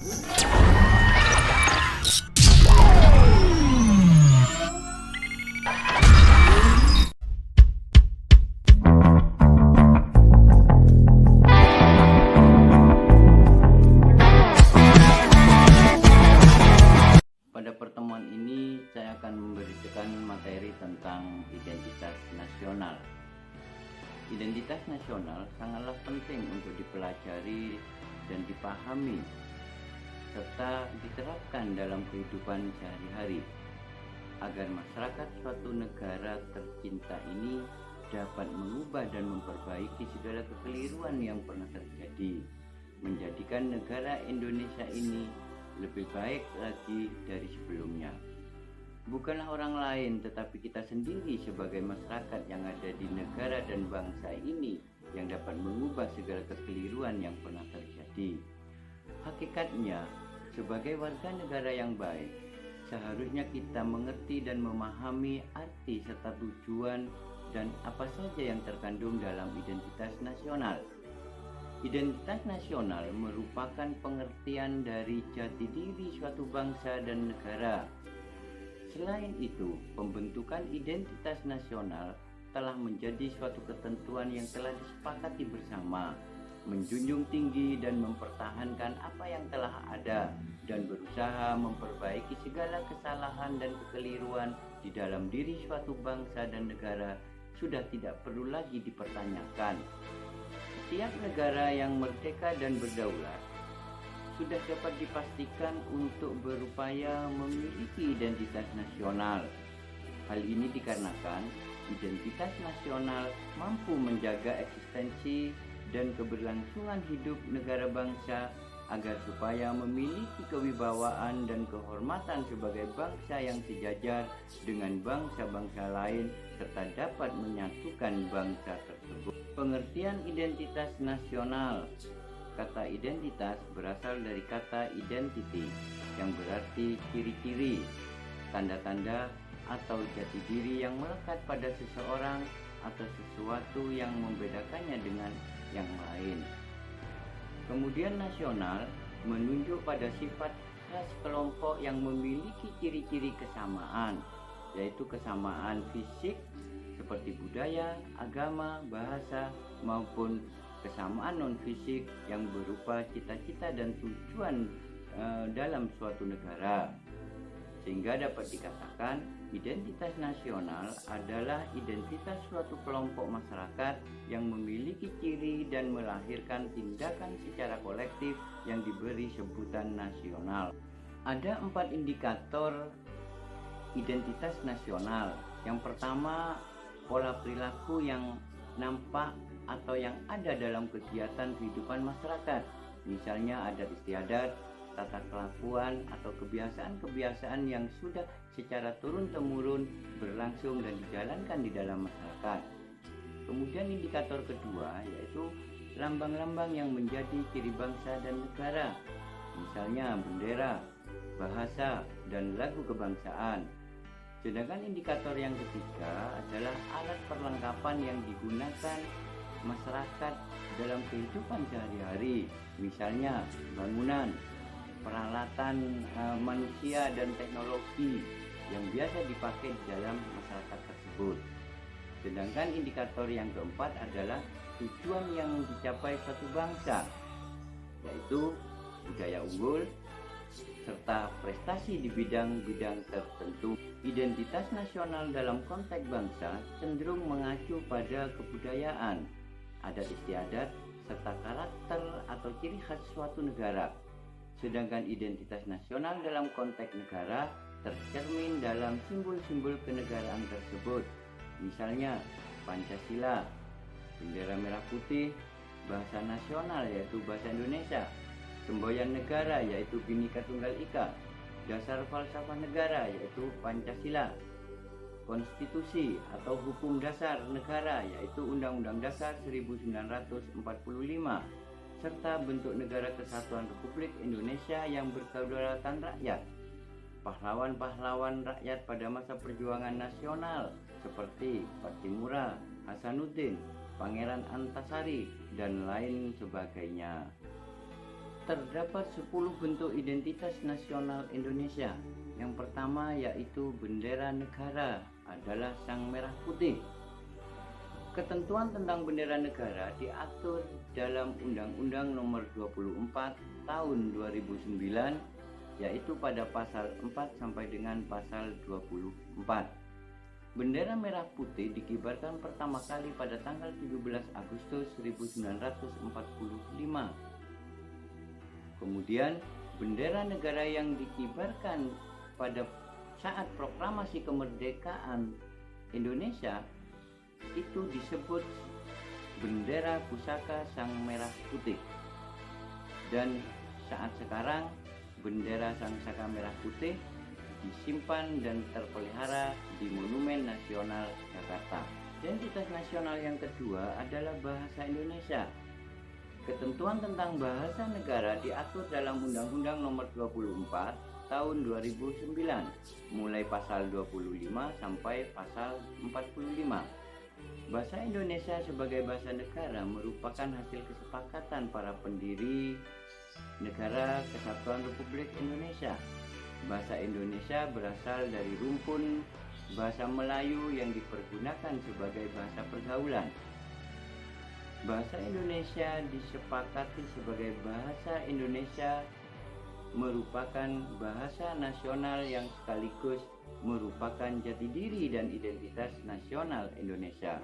Pada pertemuan ini saya akan memberikan materi tentang identitas nasional. Identitas nasional sangatlah penting untuk dipelajari dan dipahami serta diterapkan dalam kehidupan sehari-hari agar masyarakat suatu negara tercinta ini dapat mengubah dan memperbaiki segala kekeliruan yang pernah terjadi, menjadikan negara Indonesia ini lebih baik lagi dari sebelumnya. Bukanlah orang lain, tetapi kita sendiri sebagai masyarakat yang ada di negara dan bangsa ini yang dapat mengubah segala kekeliruan yang pernah terjadi. Hakikatnya, sebagai warga negara yang baik, seharusnya kita mengerti dan memahami arti serta tujuan dan apa saja yang terkandung dalam identitas nasional. Identitas nasional merupakan pengertian dari jati diri suatu bangsa dan negara. Selain itu, pembentukan identitas nasional telah menjadi suatu ketentuan yang telah disepakati bersama, menjunjung tinggi dan mempertahankan apa yang telah ada, dan berusaha memperbaiki segala kesalahan dan kekeliruan di dalam diri suatu bangsa dan negara sudah tidak perlu lagi dipertanyakan. Setiap negara yang merdeka dan berdaulat sudah dapat dipastikan untuk berupaya memiliki identitas nasional. Hal ini dikarenakan identitas nasional mampu menjaga eksistensi dan keberlangsungan hidup negara bangsa agar supaya memiliki kewibawaan dan kehormatan sebagai bangsa yang sejajar dengan bangsa-bangsa lain serta dapat menyatukan bangsa tersebut. Pengertian identitas nasional. Kata identitas berasal dari kata identity yang berarti ciri-ciri, tanda-tanda atau jati diri yang melekat pada seseorang atau sesuatu yang membedakannya dengan yang lain. Kemudian nasional menunjuk pada sifat khas kelompok yang memiliki ciri-ciri kesamaan, yaitu kesamaan fisik seperti budaya, agama, bahasa, maupun kesamaan non-fisik yang berupa cita-cita dan tujuan dalam suatu negara. Sehingga dapat dikatakan identitas nasional adalah identitas suatu kelompok masyarakat yang memiliki ciri dan melahirkan tindakan secara kolektif yang diberi sebutan nasional. Ada 4 indikator identitas nasional. Yang pertama, pola perilaku yang nampak atau yang ada dalam kegiatan kehidupan masyarakat. Misalnya adat istiadat, tata kelakuan atau kebiasaan-kebiasaan yang sudah secara turun-temurun berlangsung dan dijalankan di dalam masyarakat. Kemudian indikator kedua yaitu lambang-lambang yang menjadi ciri bangsa dan negara. Misalnya bendera, bahasa, dan lagu kebangsaan. Sedangkan indikator yang ketiga adalah alat perlengkapan yang digunakan masyarakat dalam kehidupan sehari-hari, misalnya bangunan, peralatan manusia dan teknologi yang biasa dipakai di dalam masyarakat tersebut. Sedangkan indikator yang keempat adalah tujuan yang dicapai suatu bangsa, yaitu budaya unggul serta prestasi di bidang-bidang tertentu. Identitas nasional dalam konteks bangsa cenderung mengacu pada kebudayaan, adat istiadat, serta karakter atau ciri khas suatu negara. Sedangkan identitas nasional dalam konteks negara tercermin dalam simbol-simbol kenegaraan tersebut. Misalnya Pancasila, bendera merah putih, bahasa nasional yaitu bahasa Indonesia, semboyan negara yaitu Bhinneka Tunggal Ika, dasar falsafah negara yaitu Pancasila, konstitusi atau hukum dasar negara yaitu Undang-Undang Dasar 1945, serta bentuk negara kesatuan Republik Indonesia yang berkedaulatan rakyat. Pahlawan-pahlawan rakyat pada masa perjuangan nasional seperti Patimura, Hasanuddin, Pangeran Antasari, dan lain sebagainya. Terdapat 10 bentuk identitas nasional Indonesia. Yang pertama yaitu bendera negara adalah sang merah putih. Ketentuan tentang bendera negara diatur dalam Undang-Undang Nomor 24 Tahun 2009, yaitu pada pasal 4 sampai dengan pasal 24. Bendera merah putih dikibarkan pertama kali pada tanggal 17 Agustus 1945. Kemudian bendera negara yang dikibarkan pada saat proklamasi kemerdekaan Indonesia itu disebut bendera pusaka sang merah putih. Dan saat sekarang bendera sang saka merah putih disimpan dan terpelihara di Monumen Nasional Jakarta. Identitas nasional yang kedua adalah bahasa Indonesia. Ketentuan tentang bahasa negara diatur dalam Undang-Undang Nomor 24 Tahun 2009, mulai pasal 25 sampai pasal 45. Bahasa Indonesia sebagai bahasa negara merupakan hasil kesepakatan para pendiri Negara Kesatuan Republik Indonesia. Bahasa Indonesia berasal dari rumpun bahasa Melayu yang dipergunakan sebagai bahasa pergaulan. Bahasa Indonesia disepakati sebagai bahasa Indonesia merupakan bahasa nasional yang sekaligus merupakan jati diri dan identitas nasional Indonesia.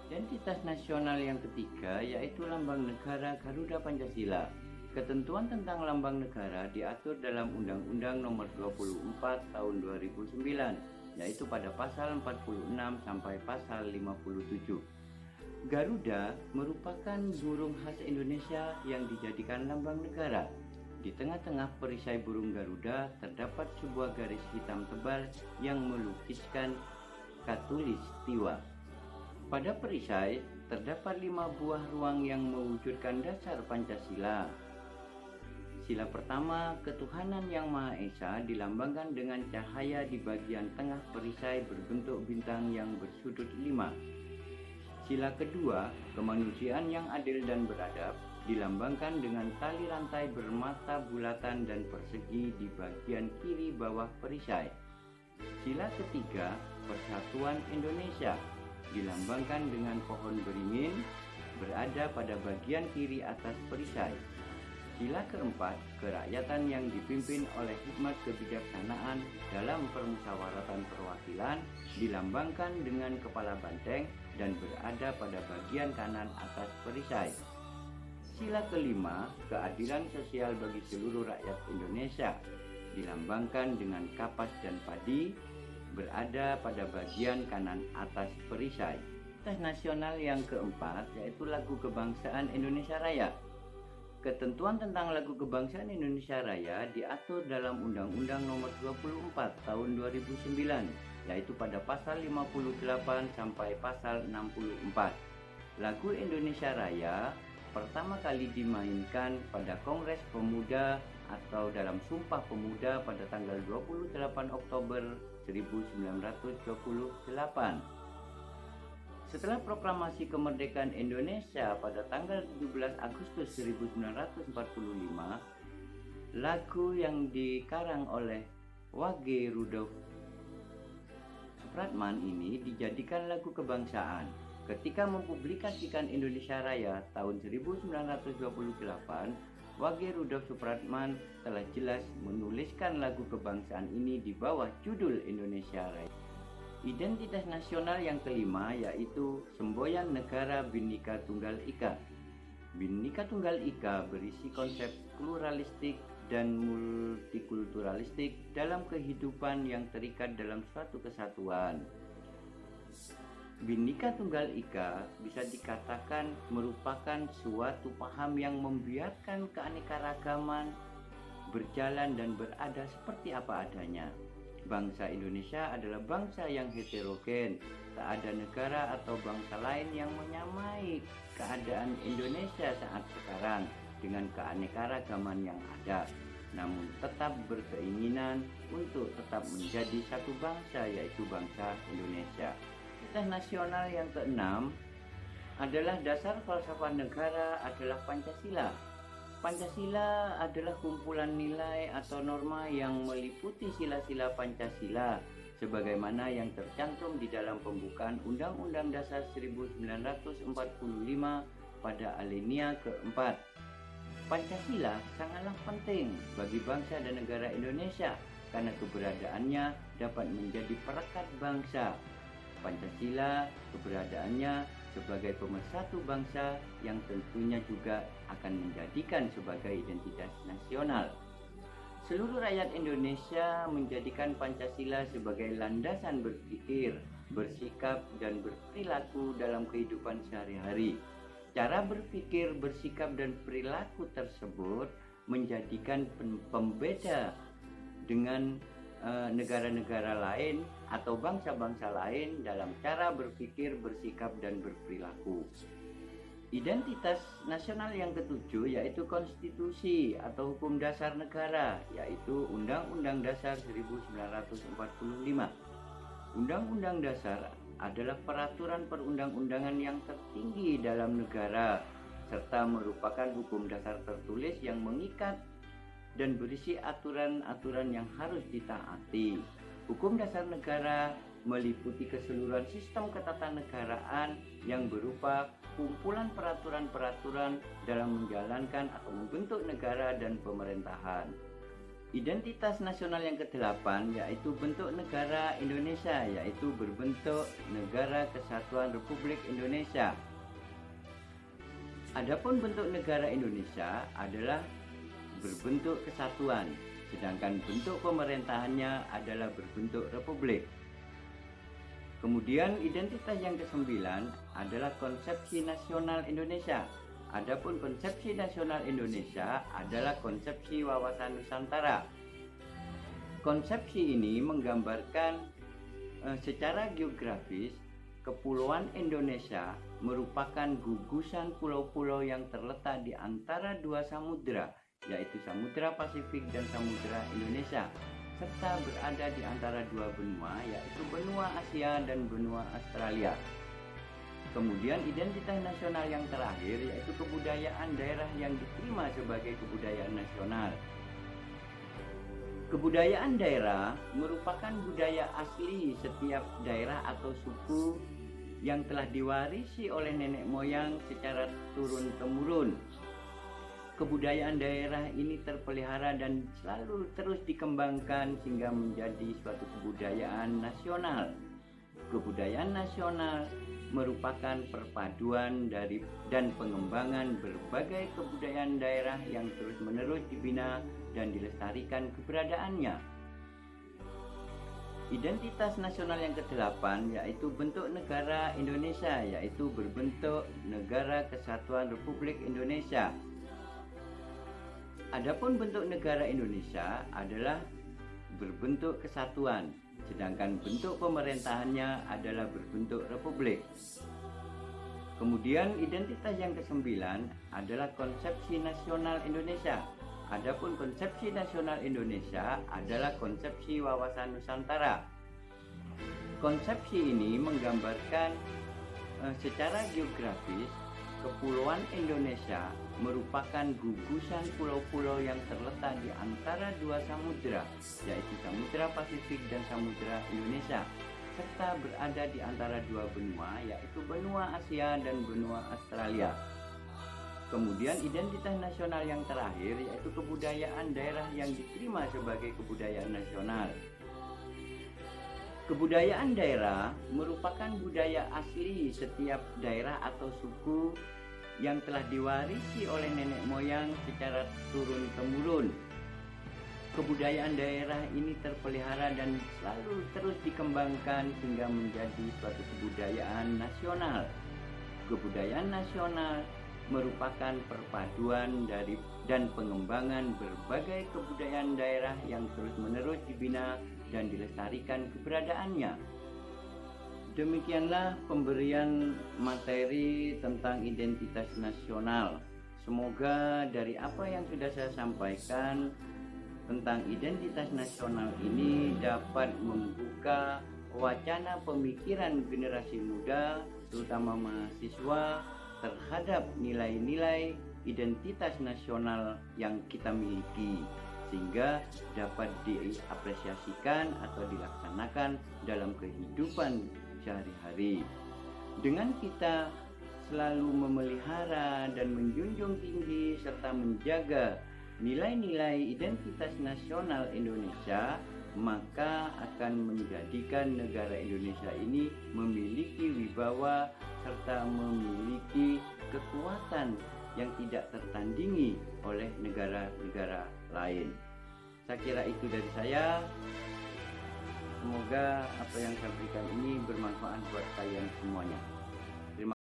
Identitas nasional yang ketiga yaitu lambang negara Garuda Pancasila. Ketentuan tentang lambang negara diatur dalam Undang-Undang Nomor 24 Tahun 2009, yaitu pada pasal 46 sampai pasal 57. Garuda merupakan burung khas Indonesia yang dijadikan lambang negara. Di tengah-tengah perisai burung Garuda terdapat sebuah garis hitam tebal yang melukiskan Khatulistiwa. Pada perisai terdapat 5 buah ruang yang mewujudkan dasar Pancasila. Sila pertama, ketuhanan yang Maha Esa dilambangkan dengan cahaya di bagian tengah perisai berbentuk bintang yang bersudut 5. Sila kedua, kemanusiaan yang adil dan beradab, dilambangkan dengan tali rantai bermata bulatan dan persegi di bagian kiri bawah perisai. Sila ketiga, persatuan Indonesia, dilambangkan dengan pohon beringin, berada pada bagian kiri atas perisai. Sila keempat, kerakyatan yang dipimpin oleh hikmat kebijaksanaan dalam permusyawaratan perwakilan, dilambangkan dengan kepala banteng dan berada pada bagian kanan atas perisai. Sila kelima, keadilan sosial bagi seluruh rakyat Indonesia, dilambangkan dengan kapas dan padi, berada pada bagian kanan atas perisai. Identitas nasional yang keempat yaitu lagu kebangsaan Indonesia Raya. Ketentuan tentang lagu kebangsaan Indonesia Raya diatur dalam Undang-Undang Nomor 24 Tahun 2009, yaitu pada pasal 58 sampai pasal 64. Lagu Indonesia Raya pertama kali dimainkan pada Kongres Pemuda atau dalam Sumpah Pemuda pada tanggal 28 Oktober 1928. Setelah proklamasi kemerdekaan Indonesia pada tanggal 17 Agustus 1945, lagu yang dikarang oleh Wage Rudolf Supratman ini dijadikan lagu kebangsaan. Ketika mempublikasikan Indonesia Raya tahun 1928, Wage Rudolf Supratman telah jelas menuliskan lagu kebangsaan ini di bawah judul Indonesia Raya. Identitas nasional yang kelima yaitu semboyan negara Bhinneka Tunggal Ika. Bhinneka Tunggal Ika berisi konsep pluralistik dan multikulturalistik dalam kehidupan yang terikat dalam suatu kesatuan. Bhinneka Tunggal Ika bisa dikatakan merupakan suatu paham yang membiarkan keanekaragaman berjalan dan berada seperti apa adanya. Bangsa Indonesia adalah bangsa yang heterogen. Tak ada negara atau bangsa lain yang menyamai keadaan Indonesia saat sekarang dengan keanekaragaman yang ada, namun tetap berkeinginan untuk tetap menjadi satu bangsa, yaitu bangsa Indonesia. Identitas nasional yang keenam adalah dasar falsafah negara adalah Pancasila. Pancasila adalah kumpulan nilai atau norma yang meliputi sila-sila Pancasila sebagaimana yang tercantum di dalam pembukaan Undang-Undang Dasar 1945 pada alinea keempat. Pancasila sangatlah penting bagi bangsa dan negara Indonesia karena keberadaannya dapat menjadi perekat bangsa. Pancasila keberadaannya sebagai pemersatu bangsa yang tentunya juga akan menjadikan sebagai identitas nasional. Seluruh rakyat Indonesia menjadikan Pancasila sebagai landasan berpikir, bersikap, dan berperilaku dalam kehidupan sehari-hari. Cara berpikir, bersikap, dan perilaku tersebut menjadikan pembeda dengan negara-negara lain atau bangsa-bangsa lain dalam cara berpikir, bersikap, dan berperilaku. Identitas nasional yang ketujuh yaitu konstitusi atau hukum dasar negara, yaitu Undang-Undang Dasar 1945. Undang-Undang Dasar adalah peraturan perundang-undangan yang tertinggi dalam negara serta merupakan hukum dasar tertulis yang mengikat dan berisi aturan-aturan yang harus ditaati. Hukum dasar negara meliputi keseluruhan sistem ketatanegaraan yang berupa kumpulan peraturan-peraturan dalam menjalankan atau membentuk negara dan pemerintahan. Identitas nasional yang ke-8 yaitu bentuk negara Indonesia, yaitu berbentuk Negara Kesatuan Republik Indonesia. Adapun bentuk negara Indonesia adalah berbentuk kesatuan, sedangkan bentuk pemerintahannya adalah berbentuk republik. Kemudian identitas yang ke-9 adalah konsepsi nasional Indonesia. Adapun konsepsi nasional Indonesia adalah konsepsi wawasan Nusantara. Konsepsi ini menggambarkan secara geografis Kepulauan Indonesia merupakan gugusan pulau-pulau yang terletak di antara dua samudera, yaitu Samudra Pasifik dan Samudra Indonesia, serta berada di antara dua benua, yaitu benua Asia dan benua Australia. Kemudian identitas nasional yang terakhir yaitu kebudayaan daerah yang diterima sebagai kebudayaan nasional. Kebudayaan daerah merupakan budaya asli setiap daerah atau suku yang telah diwarisi oleh nenek moyang secara turun-temurun. Kebudayaan daerah ini terpelihara dan selalu terus dikembangkan sehingga menjadi suatu kebudayaan nasional. Kebudayaan nasional merupakan perpaduan dari dan pengembangan berbagai kebudayaan daerah yang terus-menerus dibina dan dilestarikan keberadaannya. Identitas nasional yang ke-8 yaitu bentuk negara Indonesia, yaitu berbentuk Negara Kesatuan Republik Indonesia. Adapun bentuk negara Indonesia adalah berbentuk kesatuan, sedangkan bentuk pemerintahannya adalah berbentuk republik. Kemudian identitas yang ke-9 adalah konsepsi nasional Indonesia. Adapun konsepsi nasional Indonesia adalah konsepsi wawasan Nusantara. Konsepsi ini menggambarkan secara geografis Kepulauan Indonesia merupakan gugusan pulau-pulau yang terletak di antara dua samudera, yaitu Samudra Pasifik dan Samudra Indonesia, serta berada di antara dua benua, yaitu benua Asia dan benua Australia. Kemudian identitas nasional yang terakhir yaitu kebudayaan daerah yang diterima sebagai kebudayaan nasional. Kebudayaan daerah merupakan budaya asli setiap daerah atau suku yang telah diwarisi oleh nenek moyang secara turun-temurun. Kebudayaan daerah ini terpelihara dan selalu terus dikembangkan hingga menjadi suatu kebudayaan nasional. Kebudayaan nasional merupakan perpaduan dari dan pengembangan berbagai kebudayaan daerah yang terus-menerus dibina dan dilestarikan keberadaannya. Demikianlah pemberian materi tentang identitas nasional. Semoga dari apa yang sudah saya sampaikan tentang identitas nasional ini dapat membuka wacana pemikiran generasi muda, terutama mahasiswa, terhadap nilai-nilai identitas nasional yang kita miliki, sehingga dapat diapresiasikan atau dilaksanakan dalam kehidupan sehari-hari. Dengan kita selalu memelihara dan menjunjung tinggi serta menjaga nilai-nilai identitas nasional Indonesia, maka akan menjadikan negara Indonesia ini memiliki wibawa serta memiliki kekuatan yang tidak tertandingi oleh negara-negara lain. Saya kira itu dari saya. Semoga apa yang saya berikan ini bermanfaat buat kalian semuanya.